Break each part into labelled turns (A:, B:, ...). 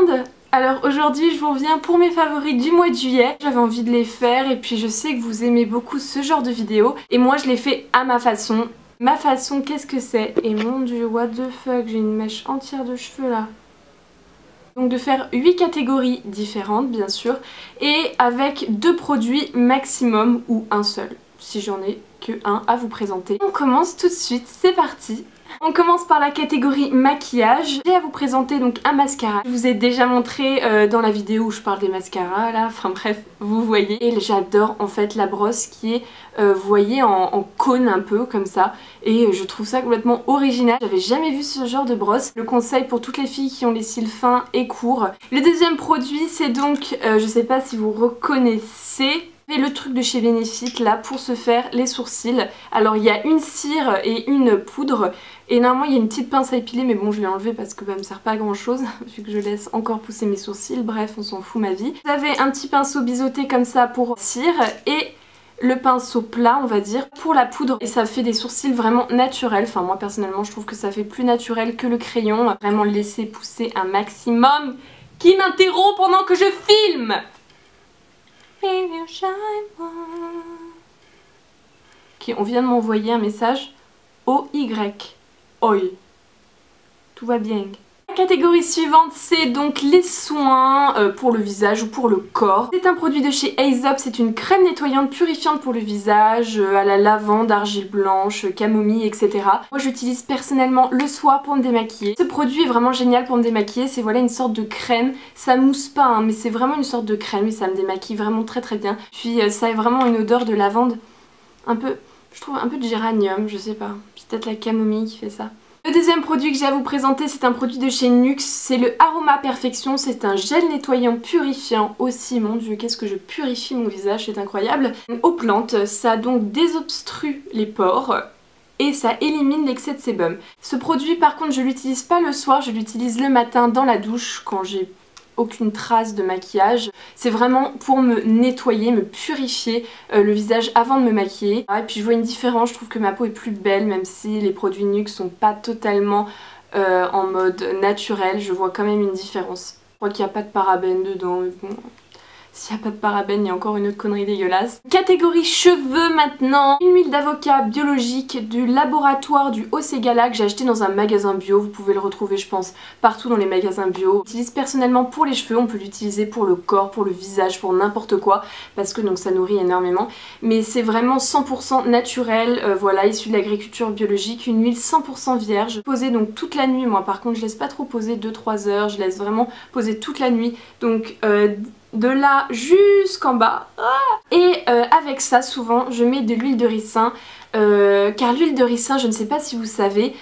A: monde! Alors aujourd'hui je vous reviens pour mes favoris du mois de juillet. J'avais envie de les faire et puis je sais que vous aimez beaucoup ce genre de vidéos. Et moi je les fais à ma façon. Ma façon, qu'est-ce que c'est? Et mon dieu, what the fuck, j'ai une mèche entière de cheveux là. Donc de faire 8 catégories différentes bien sûr. Et avec 2 produits maximum ou un seul. Si j'en ai que un à vous présenter. On commence tout de suite, c'est parti! On commence par la catégorie maquillage. J'ai à vous présenter donc un mascara. Je vous ai déjà montré dans la vidéo où je parle des mascaras là, enfin bref, vous voyez. Et j'adore en fait la brosse qui est, vous voyez, en cône un peu comme ça. Et je trouve ça complètement original. J'avais jamais vu ce genre de brosse. Le conseil pour toutes les filles qui ont les cils fins et courts. Le deuxième produit c'est donc, je sais pas si vous reconnaissez, le truc de chez Benefit là pour se faire les sourcils. Alors il y a une cire et une poudre et normalement il y a une petite pince à épiler, mais bon je l'ai enlevée parce que ça me sert pas à grand chose vu que je laisse encore pousser mes sourcils. Bref, on s'en fout ma vie. Vous avez un petit pinceau biseauté comme ça pour cire et le pinceau plat on va dire pour la poudre, et ça fait des sourcils vraiment naturels. Enfin moi personnellement je trouve que ça fait plus naturel que le crayon. Vraiment laisser pousser un maximum. Qui m'interrompt pendant que je filme? Ok, on vient de m'envoyer un message OY. Oi. Tout va bien. La catégorie suivante c'est donc les soins pour le visage ou pour le corps. C'est un produit de chez Aesop, c'est une crème nettoyante purifiante pour le visage à la lavande, argile blanche, camomille, etc. Moi j'utilise personnellement le soir pour me démaquiller. Ce produit est vraiment génial pour me démaquiller, c'est voilà une sorte de crème, ça mousse pas hein, mais c'est vraiment une sorte de crème et ça me démaquille vraiment très très bien. Puis ça a vraiment une odeur de lavande, un peu, je trouve un peu de géranium, je sais pas, peut-être la camomille qui fait ça. Le deuxième produit que j'ai à vous présenter c'est un produit de chez NYX, c'est le Aroma Perfection, c'est un gel nettoyant purifiant aussi. Mon dieu, qu'est-ce que je purifie mon visage, c'est incroyable. Aux plantes, ça donc désobstrue les pores et ça élimine l'excès de sébum. Ce produit par contre je l'utilise pas le soir, je l'utilise le matin dans la douche quand j'ai aucune trace de maquillage. C'est vraiment pour me nettoyer, me purifier le visage avant de me maquiller. Et puis je vois une différence, je trouve que ma peau est plus belle même si les produits NYX sont pas totalement en mode naturel. Je vois quand même une différence. Je crois qu'il n'y a pas de parabènes dedans. Mais bon. S'il n'y a pas de parabènes, il y a encore une autre connerie dégueulasse. Catégorie cheveux maintenant. Une huile d'avocat biologique du laboratoire du Haut-Ségala que j'ai acheté dans un magasin bio. Vous pouvez le retrouver je pense partout dans les magasins bio. Je l'utilise personnellement pour les cheveux, on peut l'utiliser pour le corps, pour le visage, pour n'importe quoi. Parce que donc ça nourrit énormément. Mais c'est vraiment 100% naturel, voilà, issu de l'agriculture biologique. Une huile 100% vierge. Posée donc toute la nuit, moi par contre je laisse pas trop poser 2-3 heures. Je laisse vraiment poser toute la nuit. Donc de là jusqu'en bas. Et avec ça souvent je mets de l'huile de ricin car l'huile de ricin, je ne sais pas si vous savez,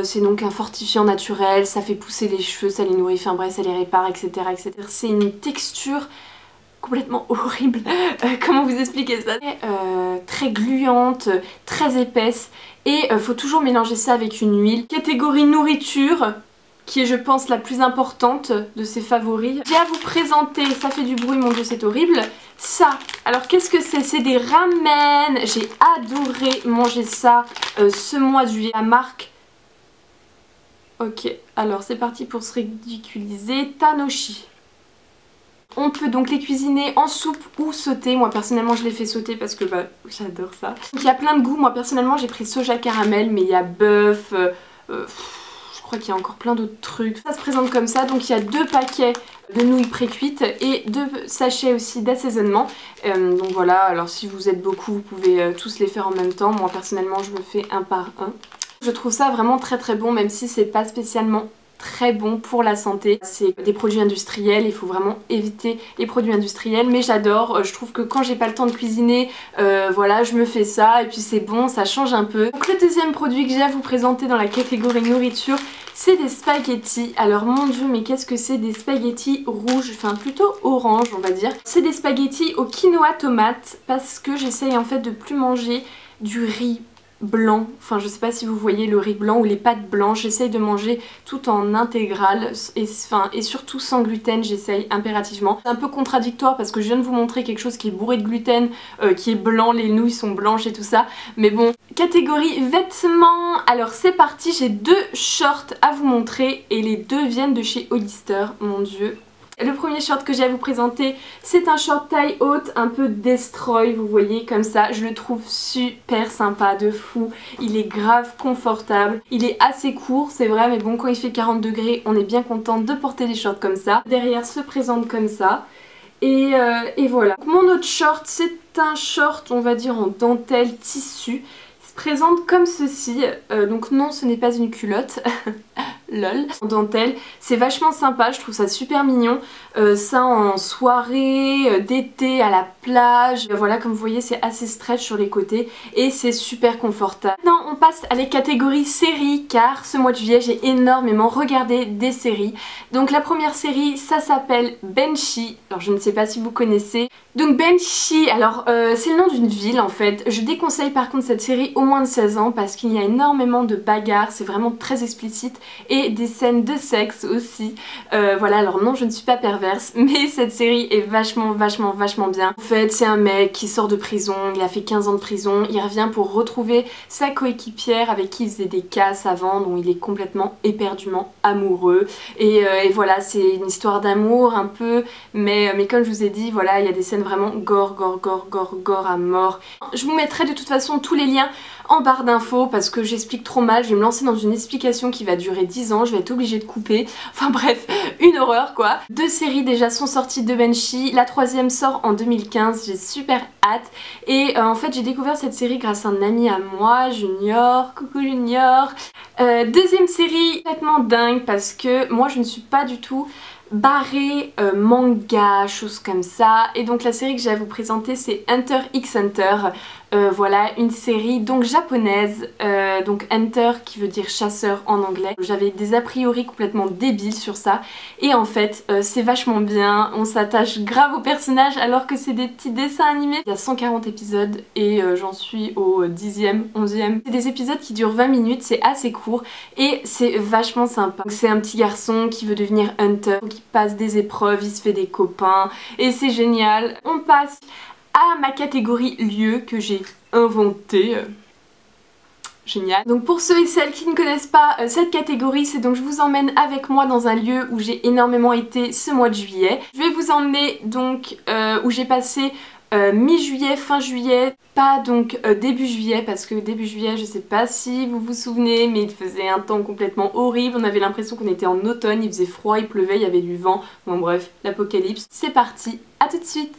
A: c'est donc un fortifiant naturel, ça fait pousser les cheveux, ça les nourrit, enfin bref ça les répare, etc. etc. C'est une texture complètement horrible, comment vous expliquer ça, très gluante, très épaisse et faut toujours mélanger ça avec une huile. Catégorie nourriture qui est je pense la plus importante de ses favoris. J'ai à vous présenter, ça fait du bruit mon dieu c'est horrible, ça. Alors qu'est-ce que c'est? C'est des ramen, j'ai adoré manger ça ce mois de juillet. La marque, ok alors c'est parti pour se ridiculiser, Tanoshi. On peut donc les cuisiner en soupe ou sauter. Moi personnellement je les fais sauter parce que bah j'adore ça. Donc il y a plein de goûts, moi personnellement j'ai pris soja caramel mais il y a bœuf, je crois qu'il y a encore plein d'autres trucs. Ça se présente comme ça, donc il y a 2 paquets de nouilles pré-cuites et 2 sachets aussi d'assaisonnement. Donc voilà, alors si vous êtes beaucoup, vous pouvez tous les faire en même temps. Moi personnellement, je me fais un par un. Je trouve ça vraiment très très bon, même si c'est pas spécialement très bon pour la santé. C'est des produits industriels, il faut vraiment éviter les produits industriels, mais j'adore. Je trouve que quand j'ai pas le temps de cuisiner, voilà, je me fais ça et puis c'est bon, ça change un peu. Donc le deuxième produit que j'ai à vous présenter dans la catégorie nourriture, c'est des spaghettis. Alors mon dieu, mais qu'est-ce que c'est des spaghettis rouges, enfin plutôt orange on va dire. C'est des spaghettis au quinoa tomate parce que j'essaye en fait de plus manger du riz blanc, enfin je sais pas si vous voyez le riz blanc ou les pâtes blanches, j'essaye de manger tout en intégral et surtout sans gluten, j'essaye impérativement. C'est un peu contradictoire parce que je viens de vous montrer quelque chose qui est bourré de gluten, qui est blanc, les nouilles sont blanches et tout ça, mais bon. Catégorie vêtements, alors c'est parti, j'ai 2 shorts à vous montrer et les 2 viennent de chez Hollister, mon dieu. Le premier short que j'ai à vous présenter, c'est un short taille haute, un peu destroy, vous voyez, comme ça. Je le trouve super sympa, de fou. Il est grave confortable. Il est assez court, c'est vrai, mais bon, quand il fait 40 degrés, on est bien content de porter des shorts comme ça. Derrière se présente comme ça. Et voilà. Mon autre short, c'est un short, on va dire, en dentelle tissu. Il se présente comme ceci. Donc non, ce n'est pas une culotte. Lol. En dentelle, c'est vachement sympa, je trouve ça super mignon. Ça en soirée, d'été, à la plage. Voilà, comme vous voyez, c'est assez stretch sur les côtés et c'est super confortable. Maintenant, on passe à les catégories séries car ce mois de juillet, j'ai énormément regardé des séries. Donc la première série, ça s'appelle Banshee. Alors je ne sais pas si vous connaissez. Donc Banshee, alors c'est le nom d'une ville en fait. Je déconseille par contre cette série au moins de 16 ans parce qu'il y a énormément de bagarres, c'est vraiment très explicite et des scènes de sexe aussi. Voilà, alors non, je ne suis pas perverse, mais cette série est vachement bien. En fait, c'est un mec qui sort de prison, il a fait 15 ans de prison, il revient pour retrouver sa coéquipière avec qui il faisait des casses avant, dont il est complètement éperdument amoureux. Et voilà, c'est une histoire d'amour un peu, mais comme je vous ai dit, voilà, il y a des scènes vraiment gore à mort. Je vous mettrai de toute façon tous les liens en barre d'infos parce que j'explique trop mal, je vais me lancer dans une explication qui va durer 10 ans, je vais être obligée de couper, enfin bref, une horreur quoi. 2 séries déjà sont sorties de Banshee, la 3e sort en 2015, j'ai super hâte et en fait j'ai découvert cette série grâce à un ami à moi, Junior, coucou Junior. 2e série, complètement dingue parce que moi je ne suis pas du tout barré manga, choses comme ça, et donc la série que j'ai à vous présenter c'est Hunter x Hunter. Voilà, une série donc japonaise, donc Hunter qui veut dire chasseur en anglais. J'avais des a priori complètement débiles sur ça et en fait c'est vachement bien, on s'attache grave aux personnages alors que c'est des petits dessins animés. Il y a 140 épisodes et j'en suis au 10e, 11e. C'est des épisodes qui durent 20 minutes, c'est assez court et c'est vachement sympa. C'est un petit garçon qui veut devenir Hunter, qui passe des épreuves, il se fait des copains et c'est génial. On passe à ma catégorie lieu que j'ai inventée. Génial. Donc pour ceux et celles qui ne connaissent pas cette catégorie, c'est donc je vous emmène avec moi dans un lieu où j'ai énormément été ce mois de juillet. Je vais vous emmener donc où j'ai passé mi-juillet, fin juillet, pas donc début juillet parce que début juillet je sais pas si vous vous souvenez mais il faisait un temps complètement horrible, on avait l'impression qu'on était en automne, il faisait froid, il pleuvait, il y avait du vent, bon bref, l'apocalypse. C'est parti, à tout de suite.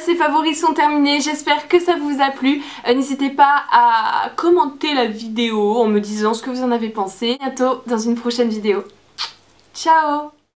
A: Ces favoris sont terminés, j'espère que ça vous a plu. N'hésitez pas à commenter la vidéo en me disant ce que vous en avez pensé. À bientôt dans une prochaine vidéo. Ciao!